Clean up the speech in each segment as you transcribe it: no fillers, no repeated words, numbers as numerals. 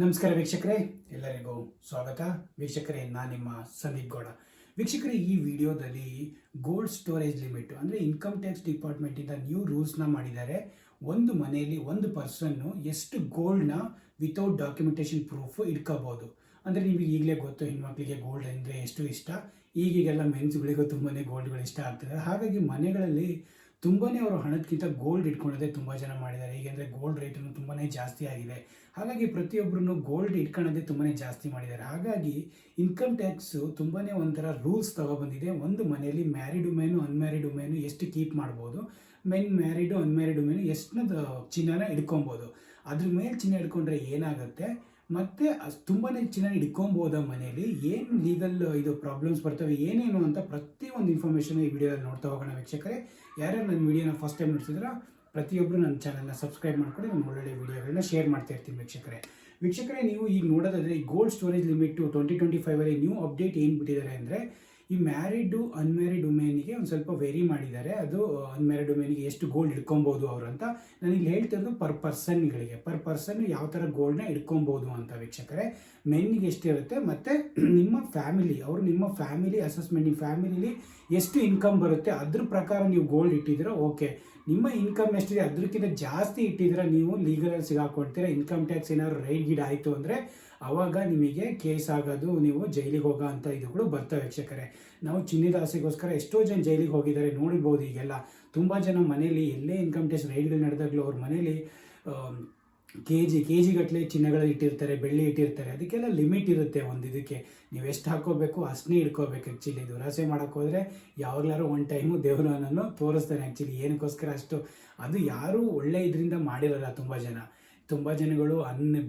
ನಮಸ್ಕಾರ ವೀಕ್ಷಕರೇ, ಎಲ್ಲರಿಗೂ ಸ್ವಾಗತ. ವೀಕ್ಷಕರೇ, ನಾನು ನಿಮ್ಮ ಸಂದೀಪ್ ಗೌಡ. ವೀಕ್ಷಕರೇ, ಈ ವಿಡಿಯೋದಲ್ಲಿ ಗೋಲ್ಡ್ ಸ್ಟೋರೇಜ್ ಲಿಮಿಟ್ ಅಂದರೆ ಇನ್ಕಮ್ ಟ್ಯಾಕ್ಸ್ ಡಿಪಾರ್ಟ್ಮೆಂಟಿಂದ ನ್ಯೂ ರೂಲ್ಸ್ನ ಮಾಡಿದ್ದಾರೆ. ಒಂದು ಮನೆಯಲ್ಲಿ ಒಂದು ಪರ್ಸನ್ನು ಎಷ್ಟು ಗೋಲ್ಡ್ನ ವಿತೌಟ್ ಡಾಕ್ಯುಮೆಂಟೇಷನ್ ಪ್ರೂಫ್ ಇಟ್ಕೋಬೋದು. ಅಂದರೆ ನಿಮಗೆ ಈಗಲೇ ಗೊತ್ತು, ಹೆಣ್ಮಕ್ಳಿಗೆ ಗೋಲ್ಡ್ ಅಂದರೆ ಎಷ್ಟು ಇಷ್ಟ. ಈಗೀಗೆಲ್ಲ ಮೆನ್ಸ್ಗಳಿಗೂ ತುಂಬಾ ಗೋಲ್ಡ್ಗಳು ಇಷ್ಟ ಆಗ್ತದೆ. ಹಾಗಾಗಿ ಮನೆಗಳಲ್ಲಿ ತುಂಬಾ ಅವರು ಹಣಕ್ಕಿಂತ ಗೋಲ್ಡ್ ಇಟ್ಕೊಳ್ಳೋದೇ ತುಂಬ ಜನ ಮಾಡಿದ್ದಾರೆ. ಹೇಗೆಂದರೆ ಗೋಲ್ಡ್ ರೇಟನ್ನು ತುಂಬಾ ಜಾಸ್ತಿ ಆಗಿದೆ. ಹಾಗಾಗಿ ಪ್ರತಿಯೊಬ್ಬರೂ ಗೋಲ್ಡ್ ಇಟ್ಕೊಳ್ಳೋದೇ ತುಂಬಾ ಜಾಸ್ತಿ ಮಾಡಿದ್ದಾರೆ. ಹಾಗಾಗಿ ಇನ್ಕಮ್ ಟ್ಯಾಕ್ಸು ತುಂಬಾ ಒಂಥರ ರೂಲ್ಸ್ ತಗೊಬಂದಿದೆ. ಒಂದು ಮನೆಯಲ್ಲಿ ಮ್ಯಾರಿಡ್ ವುಮೆನು ಅನ್ಮ್ಯಾರಿಡ್ ವುಮೆನು ಎಷ್ಟು ಕೀಪ್ ಮಾಡ್ಬೋದು, ಮ್ಯಾರಿಡು ಅನ್ಮ್ಯಾರಿಡ್ ವುಮೆನು ಎಷ್ಟು ಚಿನ್ನನ ಇಟ್ಕೊಬೋದು, ಅದ್ರ ಮೇಲೆ ಚಿನ್ನ ಇಟ್ಕೊಂಡ್ರೆ ಏನಾಗುತ್ತೆ, ಮತ್ತು ತುಂಬಾ ಚಿನ್ನ ಇಟ್ಕೊಬೋದ ಮನೆಯಲ್ಲಿ ಏನು ಲೀಗಲ್ ಇದು ಪ್ರಾಬ್ಲಮ್ಸ್ ಬರ್ತವೆ ಏನೇನು ಅಂತ ಪ್ರತಿಯೊಂದು ಇನ್ಫಾರ್ಮೇಷನ್ ಈ ವಿಡಿಯೋದಲ್ಲಿ ನೋಡ್ತಾ ಹೋಗೋಣ. ವೀಕ್ಷಕರೇ, ಯಾರ್ಯಾರು ನನ್ನ ವಿಡಿಯೋನ ಫಸ್ಟ್ ಟೈಮ್ ನೋಡ್ತಿದ್ರೆ ಪ್ರತಿಯೊಬ್ಬರು ನನ್ನ ಚಾನಲ್ನ ಸಬ್ಸ್ಕ್ರೈಬ್ ಮಾಡ್ಕೊಂಡು ನಾನು ಒಳ್ಳೊಳ್ಳೆ ವಿಡಿಯೋಗಳನ್ನ ಶೇರ್ ಮಾಡ್ತಾ ಇರ್ತೀನಿ. ವೀಕ್ಷಕರೇ, ನೀವು ಈಗ ನೋಡೋದಾದರೆ ಈ gold storage limit 2025 new update ಏನು ಬಿಟ್ಟಿದ್ದಾರೆ ಅಂದರೆ, ಈ ಮ್ಯಾರಿಡು ಅನ್ಮ್ಯಾರಿಡ್ ವುಮೆನ್ಗೆ ಒಂದು ಸ್ವಲ್ಪ ವೆರಿ ಮಾಡಿದ್ದಾರೆ. ಅದು ಅನ್ಮ್ಯಾರಿಡ್ ವುಮೆನ್ಗೆ ಎಷ್ಟು ಗೋಲ್ಡ್ ಇಟ್ಕೊಬೋದು ಅವರು ಅಂತ. ನಾನು ಇಲ್ಲಿ ಹೇಳ್ತಿರೋದು ಪರ್ ಪರ್ಸನ್ ಯಾವ ಥರ ಗೋಲ್ಡ್ನ ಇಟ್ಕೊಬೋದು ಅಂತ. ವೀಕ್ಷಕರೇ, ಮೆನ್ನಿಗೆ ಎಷ್ಟಿರುತ್ತೆ ಮತ್ತು ನಿಮ್ಮ ಫ್ಯಾಮಿಲಿ ಅಸೆಸ್ಮೆಂಟ್, ನಿಮ್ಮ ಫ್ಯಾಮಿಲಿಲಿ ಎಷ್ಟು ಇನ್ಕಮ್ ಬರುತ್ತೆ ಅದ್ರ ಪ್ರಕಾರ ನೀವು ಗೋಲ್ಡ್ ಇಟ್ಟಿದ್ದೀರೋ ಓಕೆ. ನಿಮ್ಮ ಇನ್ಕಮ್ ಎಷ್ಟಿದೆ ಅದಕ್ಕಿಂತ ಜಾಸ್ತಿ ಇಟ್ಟಿದ್ರೆ ನೀವು ಲೀಗಲಲ್ಲಿ ಸಿಗಾಕೊಳ್ತೀರಾ. ಇನ್ಕಮ್ ಟ್ಯಾಕ್ಸ್ ಏನಾದ್ರು ರೈಡ್ ಗಿಡ್ ಆಯಿತು ಅಂದರೆ ಆವಾಗ ನಿಮಗೆ ಕೇಸ್ ಆಗೋದು, ನೀವು ಜೈಲಿಗೆ ಹೋಗೋ ಅಂಥ ಇದುಗಳು ಬರ್ತವೆ. ವೀಕ್ಷಕರೇ, ನಾವು ಚಿನ್ನದ ಆಸೆಗೋಸ್ಕರ ಎಷ್ಟೋ ಜನ ಜೈಲಿಗೆ ಹೋಗಿದ್ದಾರೆ, ನೋಡಿರ್ಬೋದು. ಈಗೆಲ್ಲ ತುಂಬ ಜನ ಮನೇಲಿ ಎಲ್ಲೇ ಇನ್ಕಮ್ ಟ್ಯಾಕ್ಸ್ ರೈಡ್ಗಳು ನಡೆದಾಗಲೂ ಅವ್ರ ಮನೇಲಿ ಕೆ ಜಿ ಗಟ್ಟಲೆ ಚಿನ್ನಗಳು ಇಟ್ಟಿರ್ತಾರೆ, ಬೆಳ್ಳಿ ಇಟ್ಟಿರ್ತಾರೆ. ಅದಕ್ಕೆಲ್ಲ ಲಿಮಿಟ್ ಇರುತ್ತೆ. ಒಂದು ಇದಕ್ಕೆ ನೀವು ಎಷ್ಟು ಹಾಕೋಬೇಕು ಅಷ್ಟನ್ನೇ ಇಟ್ಕೋಬೇಕು. ಆ್ಯಕ್ಚುಲಿ ದುರಾಸೆ ಮಾಡೋಕ್ಕೆ ಹೋದರೆ ಯಾವಾಗಲಾರು ಒಂದು ಟೈಮು ದೇವರು ನನ್ನನ್ನು ತೋರಿಸ್ತಾನೆ. ಆ್ಯಕ್ಚುಲಿ ಏನಕ್ಕೋಸ್ಕರ ಅಷ್ಟು ಅದು ಯಾರೂ ಒಳ್ಳೆ ಇದರಿಂದ ಮಾಡಿರಲ್ಲ. ತುಂಬ ಜನಗಳು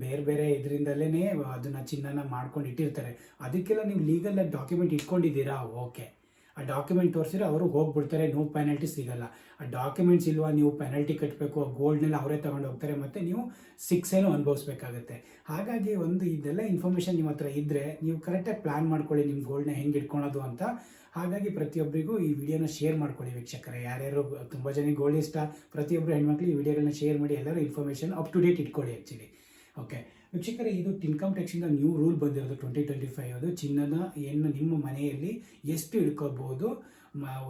ಬೇರೆ ಬೇರೆ ಇದರಿಂದಲೇ ಅದನ್ನು ಚಿನ್ನನ ಮಾಡ್ಕೊಂಡು ಇಟ್ಟಿರ್ತಾರೆ. ಅದಕ್ಕೆಲ್ಲ ನೀವು ಲೀಗಲ್ ಡಾಕ್ಯುಮೆಂಟ್ ಇಟ್ಕೊಂಡಿದ್ದೀರಾ ಓಕೆ. ಆ ಡಾಕ್ಯುಮೆಂಟ್ ತೋರಿಸಿದ್ರೆ ಅವರು ಹೋಗ್ಬಿಡ್ತಾರೆ, ನೋ ಪೆನಾಲ್ಟಿ ಸಿಗಲ್ಲ. ಆ ಡಾಕ್ಯುಮೆಂಟ್ಸ್ ಇಲ್ವಾ, ನೀವು ಪೆನಾಲ್ಟಿ ಕಟ್ಟಬೇಕು. ಆ ಗೋಲ್ಡ್ನೆಲ್ಲ ಅವರೇ ತೊಗೊಂಡು ಹೋಗ್ತಾರೆ ಮತ್ತು ನೀವು ಶಿಕ್ಷೆನೂ ಅನುಭವಿಸ್ಬೇಕಾಗುತ್ತೆ. ಹಾಗಾಗಿ ಇದೆಲ್ಲ ಇನ್ಫಾರ್ಮೇಷನ್ ನಿಮ್ಮ ಹತ್ರ ಇದ್ದರೆ ನೀವು ಕರೆಕ್ಟಾಗಿ ಪ್ಲ್ಯಾನ್ ಮಾಡ್ಕೊಳ್ಳಿ ನಿಮ್ಮ ಗೋಲ್ಡ್ನ ಹೆಂಗೆ ಇಟ್ಕೊಳೋದು ಅಂತ. ಹಾಗಾಗಿ ಪ್ರತಿಯೊಬ್ಬರಿಗೂ ಈ ವಿಡಿಯೋನ ಶೇರ್ ಮಾಡ್ಕೊಳ್ಳಿ. ವೀಕ್ಷಕರೇ, ಯಾರ್ಯಾರು ತುಂಬ ಜನಕ್ಕೆ ಗೋಲ್ಡ್ ಇಷ್ಟ, ಪ್ರತಿಯೊಬ್ಬರು ಹೆಣ್ಮಕ್ಳು ಈ ವಿಡಿಯೋಗಳನ್ನ ಶೇರ್ ಮಾಡಿ. ಎಲ್ಲರೂ ಇನ್ಫಾರ್ಮೇಷನ್ ಅಪ್ ಟು ಡೇಟ್ ಇಟ್ಕೊಳ್ಳಿ ಆ್ಯಕ್ಚುಲಿ. ಓಕೆ ವೀಕ್ಷಕರೇ, ಇದು ಇನ್ಕಮ್ ಟ್ಯಾಕ್ಸಿಂದ ನ್ಯೂ ರೂಲ್ ಬಂದಿರೋದು 2025. ಅದು ಚಿನ್ನದ ನಿಮ್ಮ ಮನೆಯಲ್ಲಿ ಎಷ್ಟು ಇಟ್ಕೋಬೋದು,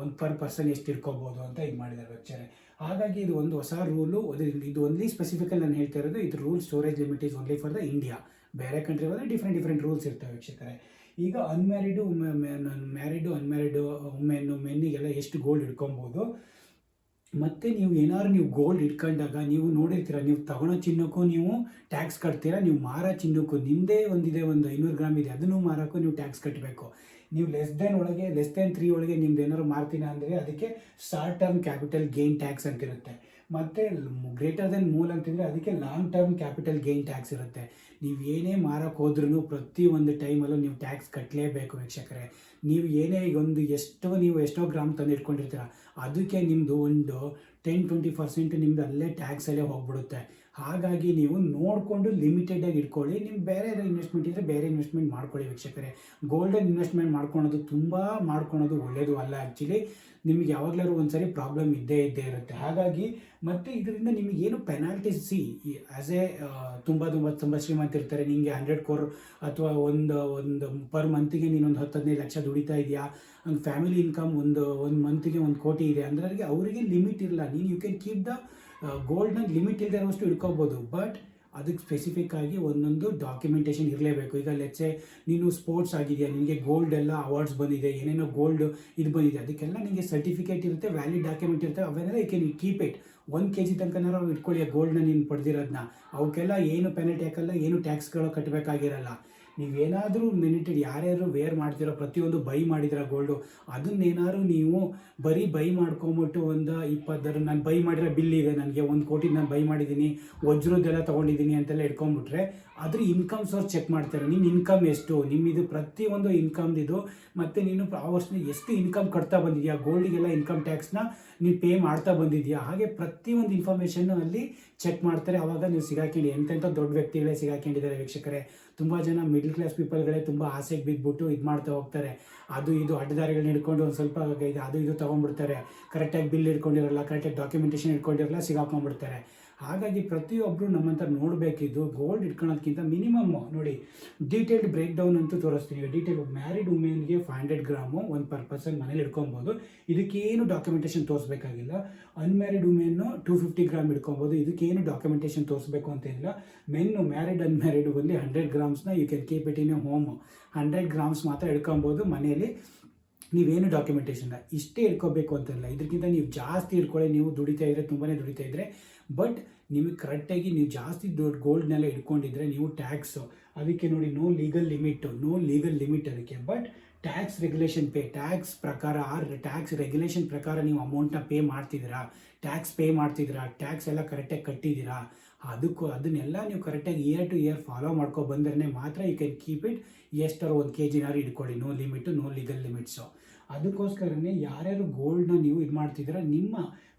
ಒಂದು ಪರ್ಸನ್ ಎಷ್ಟು ಇಟ್ಕೋಬೋದು ಅಂತ ಇದು ಮಾಡಿದ್ದಾರೆ ವೀಕ್ಷಕರೇ. ಹಾಗಾಗಿ ಇದು ಒಂದು ಹೊಸ ರೂಲು. ಇದು ಓನ್ಲಿ ಸ್ಪೆಸಿಫಿಕಲ್ ನಾನು ಹೇಳ್ತಾ ಇರೋದು. ಇದು rule storage limit is only for the India. ಬೇರೆ ಕಂಟ್ರಿ ಹೋದರೆ ಡಿಫ್ರೆಂಟ್ ರೂಲ್ಸ್ ಇರ್ತವೆ ವೀಕ್ಷಕರೇ. ಈಗ ಮ್ಯಾರಿಡು ಅನ್ಮ್ಯಾರಿಡು ಮೆನ್ನಿಗೆಲ್ಲ ಎಷ್ಟು ಗೋಲ್ಡ್ ಇಟ್ಕೊಬೋದು, ಮತ್ತು ನೀವು ಗೋಲ್ಡ್ ಇಟ್ಕೊಂಡಾಗ ನೀವು ನೋಡಿರ್ತೀರ, ನೀವು ತಗೊಳ್ಳೋ ಚಿನ್ನಕ್ಕೂ ನೀವು ಟ್ಯಾಕ್ಸ್ ಕಟ್ತೀರಾ, ನೀವು ಮಾರೋ ಚಿನ್ನಕ್ಕೂ ನಿಮ್ಮದೇ ಒಂದಿದೆ, ಒಂದು 500 ಗ್ರಾಮ್ ಇದೆ, ಅದನ್ನು ಮಾರೋಕ್ಕೂ ನೀವು ಟ್ಯಾಕ್ಸ್ ಕಟ್ಟಬೇಕು. ನೀವು ಲೆಸ್ ದೆನ್ 3 ಒಳಗೆ ನಿಮ್ದು ಏನಾದ್ರು ಮಾರ್ತೀನ ಅಂದರೆ ಅದಕ್ಕೆ short term capital gain tax ಅಂತಿರುತ್ತೆ. ಮತ್ತು ಗ್ರೇಟರ್ ದೆನ್ ಮೂಲ್ ಅಂತಿದ್ರೆ ಅದಕ್ಕೆ long term capital gain tax ಇರುತ್ತೆ. ನೀವು ಏನೇ ಮಾರೋಕ್ಕೆ ಹೋದ್ರೂ ಪ್ರತಿಯೊಂದು ಟೈಮಲ್ಲೂ ನೀವು ಟ್ಯಾಕ್ಸ್ ಕಟ್ಟಲೇಬೇಕು ವೀಕ್ಷಕರೇ. ನೀವು ಏನೇ ನೀವು ಎಷ್ಟೋ ಗ್ರಾಮ್ ತಂದು ಇಟ್ಕೊಂಡಿರ್ತೀರ, ಅದಕ್ಕೆ ನಿಮ್ಮದು ಒಂದು 10-20% ನಿಮ್ಮದು ಅಲ್ಲೇ ಟ್ಯಾಕ್ಸಲ್ಲೇ ಹೋಗ್ಬಿಡುತ್ತೆ. ಹಾಗಾಗಿ ನೀವು ನೋಡಿಕೊಂಡು ಲಿಮಿಟೆಡಾಗಿ ಇಟ್ಕೊಳ್ಳಿ. ನಿಮ್ಗೆ ಬೇರೆ ಇನ್ವೆಸ್ಟ್ಮೆಂಟ್ ಇದ್ದರೆ ಬೇರೆ ಇನ್ವೆಸ್ಟ್ಮೆಂಟ್ ಮಾಡ್ಕೊಳ್ಳಿ ವೀಕ್ಷಕರೇ. ಗೋಲ್ಡನ್ ಇನ್ವೆಸ್ಟ್ಮೆಂಟ್ ಮಾಡ್ಕೊಳೋದು ಒಳ್ಳೆಯದು ಅಲ್ಲ. ಆ್ಯಕ್ಚುಲಿ ನಿಮಗೆ ಯಾವಾಗಲಾದ್ರು ಒಂದು ಸರಿ ಪ್ರಾಬ್ಲಮ್ ಇದ್ದೇ ಇರುತ್ತೆ. ಹಾಗಾಗಿ ಮತ್ತು ಇದರಿಂದ ನಿಮಗೇನು ಪೆನಾಲ್ಟೀಸ್ ಆ್ಯಸ್ ಎ ತುಂಬ ಶ್ರೀಮಂತ ಇರ್ತಾರೆ, ನಿಮಗೆ 100 crore ಅಥವಾ ಒಂದು ಪರ್ ಮಂತಿಗೆ ನೀನೊಂದು 10-15 ಲಕ್ಷ ದುಡಿತಾ ಇದೆಯಾ, ಹಂಗೆ ಫ್ಯಾಮಿಲಿ ಇನ್ಕಮ್ ಒಂದು ಮಂತಿಗೆ 1 ಕೋಟಿ ಇದೆ ಅಂದರೆ ಅವರಿಗೆ ಲಿಮಿಟ್ ಇರಲ್ಲ. ಯು ಕ್ಯಾನ್ ಕೀಪ್ ದ ಗೋಲ್ಡ್ನ ಲಿಮಿಟ್ ಇಲ್ಲದೆ ಇರೋಷ್ಟು ಇಟ್ಕೋಬೋದು. ಬಟ್ ಅದಕ್ಕೆ ಸ್ಪೆಸಿಫಿಕ್ ಆಗಿ ಒಂದೊಂದು ಡಾಕ್ಯುಮೆಂಟೇಷನ್ ಇರಲೇಬೇಕು. ಈಗ ಲೆಟ್ಸೆ ನೀನು ಸ್ಪೋರ್ಟ್ಸ್ ಆಗಿದೆಯಾ, ನಿನಗೆ ಗೋಲ್ಡ್ ಎಲ್ಲ ಅವಾರ್ಡ್ಸ್ ಬಂದಿದೆ, ಏನೇನೋ ಗೋಲ್ಡ್ ಇದು ಬಂದಿದೆ, ಅದಕ್ಕೆಲ್ಲ ನಿಮಗೆ ಸರ್ಟಿಫಿಕೇಟ್ ಇರುತ್ತೆ, ವ್ಯಾಲಿಡ್ ಡಾಕ್ಯುಮೆಂಟ್ ಇರುತ್ತೆ. ಅವೆಲ್ಲ you can keep it. 1 kg ತನಕನಾರು ಇಟ್ಕೊಳ್ಳಿ ಗೋಲ್ಡ್ನ ನೀನು ಪಡೆದಿರೋದನ್ನ. ಅವಕ್ಕೆಲ್ಲ ಏನು ಪೆನಾಲ್ಟಿ ಹಾಕಲ್ಲ, ಏನು ಟ್ಯಾಕ್ಸ್ಗಳು ಕಟ್ಟಬೇಕಾಗಿರಲ್ಲ. ನೀವೇನಾದರೂ ಮಿನಿಟೆಡ್ ಯಾರ್ಯಾರು ವೇರ್ ಮಾಡ್ತಿರೋ ಪ್ರತಿಯೊಂದು ಬೈ ಮಾಡಿದಿರ ಗೋಲ್ಡು, ಅದನ್ನೇನಾದ್ರು ನೀವು ಬರೀ ಬೈ ಮಾಡ್ಕೊಂಬಿಟ್ಟು ಒಂದು 20 ನಾನು ಬೈ ಮಾಡಿರೋ ಬಿಲ್ ಇದೆ, ನನಗೆ 1 ಕೋಟಿ ನಾನು ಬೈ ಮಾಡಿದ್ದೀನಿ, ವಜ್ರದ್ದೆಲ್ಲ ತೊಗೊಂಡಿದ್ದೀನಿ ಅಂತೆಲ್ಲ ಇಟ್ಕೊಂಡ್ಬಿಟ್ರೆ ಅದ್ರ ಇನ್ಕಮ್ ಸೋರ್ಸ್ ಚೆಕ್ ಮಾಡ್ತಾರೆ. ನಿನ್ನ ಇನ್ಕಮ್ ಎಷ್ಟು, ನಿಮ್ಮಿದು ಪ್ರತಿಯೊಂದು ಇನ್ಕಮ್ದಿದು, ಮತ್ತು ನೀನು ಆ ವರ್ಷದಲ್ಲಿ ಎಷ್ಟು ಇನ್ಕಮ್ ಕಟ್ತಾ ಬಂದಿದೆಯಾ, ಗೋಲ್ಡಿಗೆಲ್ಲ ಇನ್ಕಮ್ ಟ್ಯಾಕ್ಸ್ನ ನೀವು ಪೇ ಮಾಡ್ತಾ ಬಂದಿದೆಯಾ, ಹಾಗೆ ಪ್ರತಿಯೊಂದು ಇನ್ಫಾರ್ಮೇಷನ್ನು ಅಲ್ಲಿ ಚೆಕ್ ಮಾಡ್ತಾರೆ. ಆವಾಗ ನೀವು ಸಿಗಾಕೊಂಡು ಎಂತೆಂಥ ದೊಡ್ಡ ವ್ಯಕ್ತಿಗಳೇ ಸಿಗಾಕೊಂಡಿದ್ದಾರೆ ವೀಕ್ಷಕರೇ. ತುಂಬ ಜನ ಮಿಡ್ಲ್ ಕ್ಲಾಸ್ ಪೀಪಲ್ಗಳೇ ತುಂಬ ಆಸೆಗೆ ಬಿದ್ದುಬಿಟ್ಟು ಇದು ಮಾಡ್ತಾ ಹೋಗ್ತಾರೆ. ಅದು ಇದು ಅಡ್ಡದಾರಿಗಳನ್ನ ಹಿಡ್ಕೊಂಡು ಒಂದು ಸ್ವಲ್ಪ ಅದು ಇದು ತೊಗೊಂಡ್ಬಿಡ್ತಾರೆ. ಕರೆಕ್ಟಾಗಿ ಬಿಲ್ ಇಟ್ಕೊಂಡಿರಲ್ಲ, ಕರೆಕ್ಟಾಗಿ ಡಾಕ್ಯುಮೆಂಟೇಷನ್ ಇಟ್ಕೊಂಡಿರಲ್ಲ, ಸಿಗಾಕೊಂಡ್ಬಿಡ್ತಾರೆ. ಹಾಗಾಗಿ ಪ್ರತಿಯೊಬ್ಬರು ನಮ್ಮಂತ ನೋಡಬೇಕಿದ್ದು ಗೋಲ್ಡ್ ಇಟ್ಕೊಳ್ಳೋದಕ್ಕಿಂತ ಮಿನಿಮಮ್ ನೋಡಿ ಡೀಟೇಲ್ಡ್ ಬ್ರೇಕ್ ಡೌನ್ ಅಂತೂ ತೋರಿಸ್ತೀವಿ. ಡೀಟೇಲ್ ಮ್ಯಾರಿಡ್ ವುಮೆನ್ಗೆ 500 ಗ್ರಾಮು ಒಂದು ಪರ್ ಪರ್ಸನ್ ಮನೇಲಿ ಇಟ್ಕೊಬೋದು. ಇದಕ್ಕೇನು ಡಾಕ್ಯುಮೆಂಟೇಷನ್ ತೋರಿಸ್ಬೇಕಾಗಿಲ್ಲ. ಅನ್ಮ್ಯಾರಿಡ್ ವುಮೆನ್ನು 250 ಗ್ರಾಮ್ ಇಟ್ಕೊಬೋದು. ಇದಕ್ಕೇನು ಡಾಕ್ಯುಮೆಂಟೇಷನ್ ತೋರಿಸ್ಬೇಕು ಅಂತ ಇಲ್ಲ. ಮೆನ್ನು ಮ್ಯಾರಿಡ್ ಅನ್ಮ್ಯಾರಿಡ್ ಬಂದು 100 ಗ್ರಾಮ್ಸ್ನ you can keep it in a home. 100 grams ಮಾತ್ರ ಇಟ್ಕೊಬೋದು ಮನೆಯಲ್ಲಿ. ನೀವೇನು ಡಾಕ್ಯುಮೆಂಟೇಷನ್ ಇಷ್ಟೇ ಇಟ್ಕೋಬೇಕು ಅಂತಲ್ಲ, ಇದಕ್ಕಿಂತ ನೀವು ಜಾಸ್ತಿ ಇಟ್ಕೊಳ್ಳಿ. ನೀವು ದುಡಿತಾ ಇದ್ರೆ ತುಂಬಾ ದುಡಿತಾ ಇದ್ರೆ, ಬಟ್ ನಿಮಗೆ ಕರೆಕ್ಟಾಗಿ ನೀವು ಜಾಸ್ತಿ ದೊಡ್ಡ ಗೋಲ್ಡ್ನೆಲ್ಲ ಇಟ್ಕೊಂಡಿದ್ರೆ ನೀವು ಟ್ಯಾಕ್ಸು ಅದಕ್ಕೆ ನೋಡಿ ನೋ ಲೀಗಲ್ ಲಿಮಿಟ್ ಅದಕ್ಕೆ. ಬಟ್ ಟ್ಯಾಕ್ಸ್ ರೆಗ್ಯುಲೇಷನ್ ಟ್ಯಾಕ್ಸ್ ಪ್ರಕಾರ ಟ್ಯಾಕ್ಸ್ ರೆಗ್ಯುಲೇಷನ್ ಪ್ರಕಾರ ನೀವು ಅಮೌಂಟ್ನ ಪೇ ಮಾಡ್ತಿದ್ದೀರಾ, ಟ್ಯಾಕ್ಸ್ ಎಲ್ಲ ಕರೆಕ್ಟಾಗಿ ಕಟ್ಟಿದ್ದೀರಾ, ಅದನ್ನೆಲ್ಲ ನೀವು ಕರೆಕ್ಟಾಗಿ ಇಯರ್ ಟು ಇಯರ್ ಫಾಲೋ ಮಾಡ್ಕೊ ಬಂದ್ರೆ ಮಾತ್ರ ಯು ಕ್ಯಾನ್ ಕೀಪ್ ಇಟ್. ಎಷ್ಟರ 1 kg ಇಟ್ಕೊಳ್ಳಿ, ನೋ ಲೀಗಲ್ ಲಿಮಿಟ್ಸು. ಅದಕ್ಕೋಸ್ಕರನೇ ಯಾರ್ಯಾರು ಗೋಲ್ಡ್ನ ನೀವು ಇದು ಮಾಡ್ತಿದ್ದೀರಾ ನಿಮ್ಮ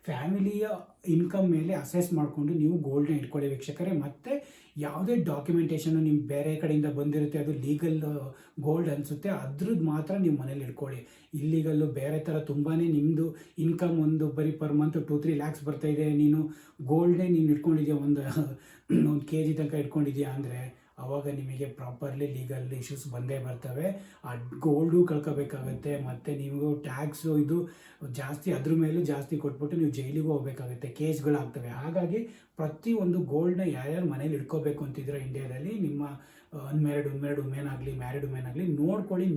ಫ್ಯಾಮಿಲಿಯ ಇನ್ಕಮ್ ಮೇಲೆ ಅಸೆಸ್ ಮಾಡಿಕೊಂಡು ನೀವು ಗೋಲ್ಡ್ನ ಇಟ್ಕೊಳ್ಳಿ ವೀಕ್ಷಕರೇ. ಮತ್ತು ಯಾವುದೇ ಡಾಕ್ಯುಮೆಂಟೇಷನ್ನು ನಿಮ್ಮ ಬೇರೆ ಕಡೆಯಿಂದ ಬಂದಿರುತ್ತೆ, ಅದು ಲೀಗಲ್ ಗೋಲ್ಡ್ ಅನಿಸುತ್ತೆ, ಅದ್ರದ್ದು ಮಾತ್ರ ನೀವು ಮನೇಲಿ ಇಟ್ಕೊಳ್ಳಿ. ಇಲ್ಲಿಗಲ್ಲು ಬೇರೆ ಥರ ತುಂಬಾ ನಿಮ್ಮದು ಇನ್ಕಮ್ ಒಂದು ಬರೀ ಪರ್ ಮಂತ್ 2-3 lakhs ಬರ್ತಾಯಿದೆ, ನೀನು ಗೋಲ್ಡೇ ನೀನು ಇಟ್ಕೊಂಡಿದ್ಯಾ ಒಂದು kg ತನಕ ಇಟ್ಕೊಂಡಿದ್ಯಾ ಅಂದರೆ ಆವಾಗ ನಿಮಗೆ ಪ್ರಾಪರ್ಲಿ ಲೀಗಲ್ ಇಶ್ಯೂಸ್ ಬಂದೇ ಬರ್ತವೆ. ಆ ಗೋಲ್ಡು ಕಳ್ಕೋಬೇಕಾಗತ್ತೆ, ಮತ್ತು ನೀವು ಟ್ಯಾಕ್ಸು ಇದು ಜಾಸ್ತಿ ಅದ್ರ ಮೇಲೂ ಜಾಸ್ತಿ ಕೊಟ್ಬಿಟ್ಟು ನೀವು ಜೈಲಿಗೂ ಹೋಗ್ಬೇಕಾಗುತ್ತೆ, ಕೇಸ್ಗಳಾಗ್ತವೆ. ಹಾಗಾಗಿ ಪ್ರತಿಯೊಂದು ಗೋಲ್ಡ್ನ ಯಾರ್ಯಾರು ಮನೇಲಿ ಇಟ್ಕೋಬೇಕು ಅಂತಿದ್ರೆ ಇಂಡಿಯಾದಲ್ಲಿ ನಿಮ್ಮ ಅನ್ಮ್ಯಾರಿಡ್ ವುಮೆನ್ ಆಗಲಿ ಮ್ಯಾರಿಡ್ ವುಮೆನ್ ಆಗಲಿ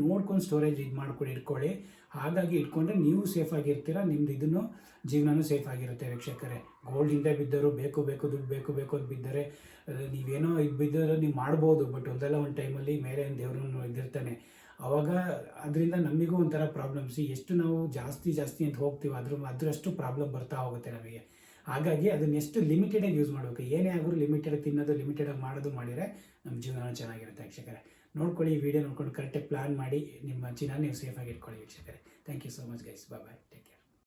ನೋಡ್ಕೊಂಡು ಸ್ಟೋರೇಜ್ ಇದು ಮಾಡ್ಕೊಂಡು ಇಟ್ಕೊಳ್ಳಿ. ಹಾಗಾಗಿ ಇಟ್ಕೊಂಡ್ರೆ ನೀವು ಸೇಫ್ ಆಗಿರ್ತೀರ, ನಿಮ್ದು ಇದನ್ನು ಜೀವನನೂ ಸೇಫ್ ಆಗಿರುತ್ತೆ ವೀಕ್ಷಕರೇ. ಗೋಲ್ಡ್ ಹಿಂದೆ ಬಿದ್ದರು ಬೇಕು ದುಡ್ಡು ಬೇಕು ಅಂತ ಬಿದ್ದರೆ ನೀವೇನೋ ಇದು ಬಿದ್ದರೆ ನೀವು ಮಾಡ್ಬೋದು, ಬಟ್ ಒಂದಲ್ಲ ಒಂದು ಟೈಮಲ್ಲಿ ಮೇಲೆ ದೇವ್ರನ್ನು ಇದಿರ್ತಾನೆ. ಆವಾಗ ಅದರಿಂದ ನಮಗೂ ಒಂಥರ ಪ್ರಾಬ್ಲಮ್ಸ್. ಎಷ್ಟು ನಾವು ಜಾಸ್ತಿ ಅಂತ ಹೋಗ್ತೀವಿ ಅದರಷ್ಟು ಪ್ರಾಬ್ಲಮ್ ಬರ್ತಾ ಹೋಗುತ್ತೆ ನಮಗೆ. ಹಾಗಾಗಿ ಅದನ್ನ ಎಷ್ಟು ಲಿಮಿಟೆಡಾಗಿ ಯೂಸ್ ಮಾಡಬೇಕು. ಏನೇ ಆದರೂ ಲಿಮಿಟೆಡಾಗಿ ತಿನ್ನೋದು, ಲಿಮಿಟೆಡಾಗಿ ಮಾಡಿದರೆ ನಮ್ಮ ಜೀವನ ಚೆನ್ನಾಗಿರುತ್ತೆ ವೀಕ್ಷಕರೇ. ನೋಡ್ಕೊಳ್ಳಿ, ಈ ವಿಡಿಯೋ ನೋಡ್ಕೊಂಡು ಕರೆಕ್ಟಾಗಿ ಪ್ಲಾನ್ ಮಾಡಿ ನಿಮ್ಮ ಜೀವನ ನೀವು ಸೇಫಾಗಿ ಇಟ್ಕೊಳ್ಳಿ ವೀಕ್ಷಕರೇ. Thank you so much guys. Bye.